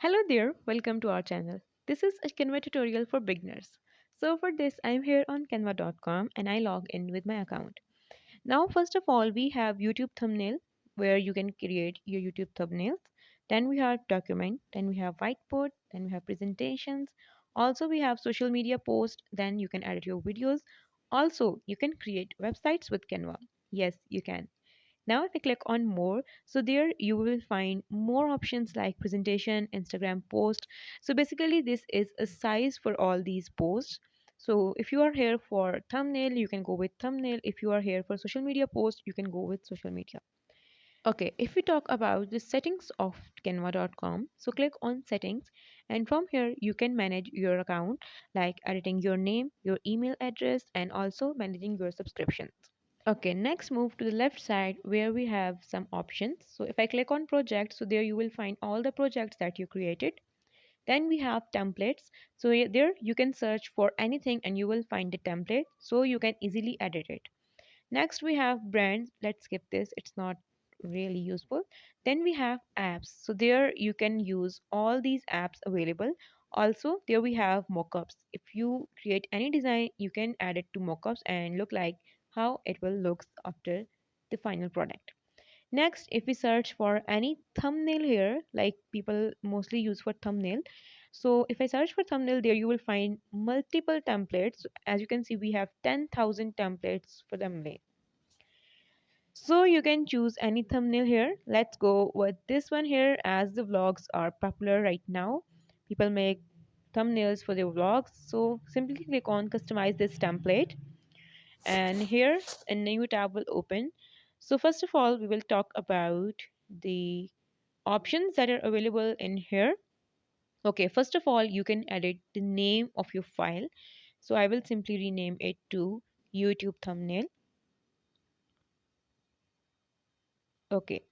Hello there, welcome to our channel. This is a Canva tutorial for beginners. So for this, I'm here on canva.com and I log in with my account. Now, first of all, we have YouTube thumbnail where you can create your YouTube thumbnails. Then we have document, then we have whiteboard, then we have presentations. Also, we have social media post, then you can edit your videos. Also, you can create websites with Canva. Yes, you can. Now, if I click on more, so there you will find more options like presentation, Instagram post. So basically, this is a size for all these posts. So if you are here for thumbnail, you can go with thumbnail. If you are here for social media post, you can go with social media. Okay, if we talk about the settings of canva.com, so click on settings and from here you can manage your account like editing your name, your email address and also managing your subscriptions. Okay, next move to the left side where we have some options. So if I click on project, so there you will find all the projects that you created. Then we have templates. So there you can search for anything and you will find the template so you can easily edit it. Next we have brands. Let's skip this. It's not really useful. Then we have apps. So there you can use all these apps available. Also there we have mockups. If you create any design, you can add it to mockups and look like how it will look after the final product. Next, if we search for any thumbnail here, like people mostly use for thumbnail. So if I search for thumbnail, there you will find multiple templates. As you can see, we have 10,000 templates for thumbnail. So you can choose any thumbnail here. Let's go with this one here as the vlogs are popular right now. People make thumbnails for their vlogs. So simply click on customize this template and here a new tab will open. So first of all, we will talk about the options that are available in here. Okay, first of all, you can edit the name of your file. So I will simply rename it to YouTube thumbnail. Okay,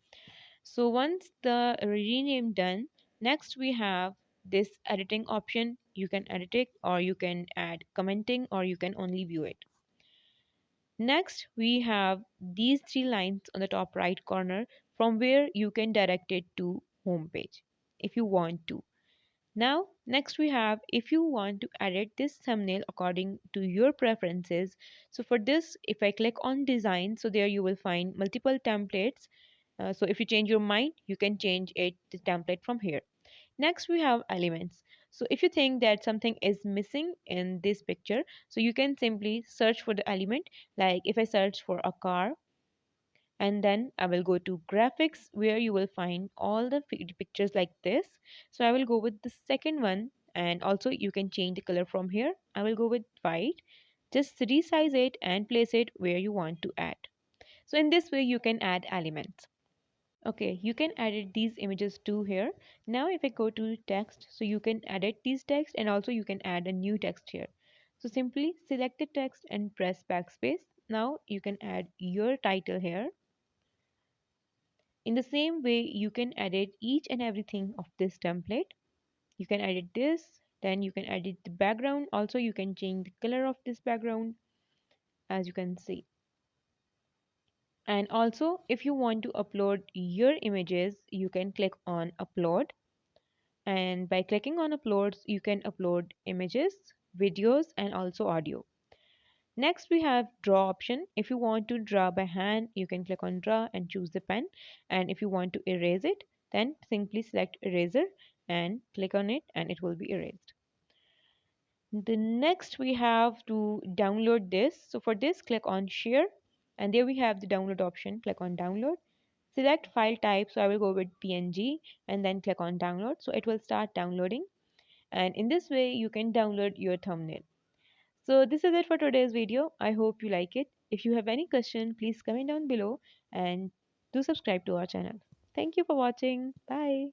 so once the rename done, next we have this editing option. You can edit it or you can add commenting or you can only view it. Next, we have these three lines on the top right corner from where you can direct it to home page if you want to. Now, next we have if you want to edit this thumbnail according to your preferences. So for this, if I click on design, so there you will find multiple templates. So if you change your mind, you can change it the template from here. Next, we have elements. So if you think that something is missing in this picture, so you can simply search for the element. Like if I search for a car, and then I will go to graphics where you will find all the pictures like this. So I will go with the second one, and also you can change the color from here. I will go with white. Just resize it and place it where you want to add. So in this way, you can add elements. Okay, you can edit these images too here. Now if I go to text, so you can edit these text and also you can add a new text here. So simply select the text and press backspace. Now you can add your title here. In the same way, you can edit each and everything of this template. You can edit this, then you can edit the background. Also, you can change the color of this background as you can see. And also, if you want to upload your images, you can click on upload. And by clicking on uploads, you can upload images, videos, and also audio. Next, we have draw option. If you want to draw by hand, you can click on draw and choose the pen. And if you want to erase it, then simply select eraser and click on it and it will be erased. The next we have to download this. So for this, click on share and there we have the download option. Click on download. Select file type. So I will go with PNG and then click on download. So it will start downloading. And in this way, you can download your thumbnail. So this is it for today's video. I hope you like it. If you have any question, please comment down below and do subscribe to our channel. Thank you for watching. Bye.